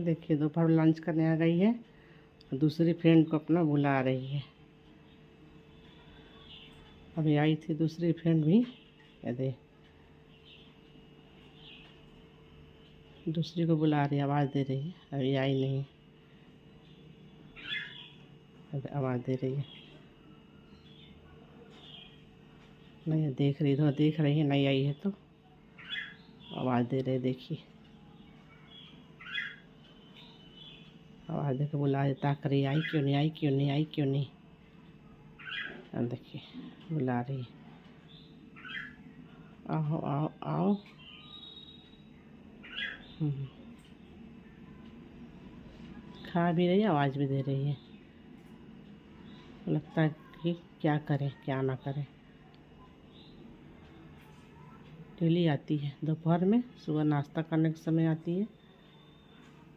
देखिए दोपहर लंच करने आ गई है, दूसरी फ्रेंड को अपना बुला रही है। अभी आई थी दूसरी फ्रेंड भी, ये दे दूसरी को बुला रही, आवाज़ दे रही है। अभी आई नहीं, अभी आवाज़ दे रही है। नहीं देख रही, इधर देख रही है, नहीं आई है तो आवाज़ दे रही। देखिए आवाज़ दे के बुला रही, ताक रही, आई क्यों नहीं, आई क्यों नहीं, आई क्यों नहीं। अब देखिए बुला रही है, आओ आओ आओ। खा भी रही है, आवाज़ भी दे रही है। लगता है कि क्या करें क्या ना करें। डेली आती है दोपहर में, सुबह नाश्ता करने के समय आती है,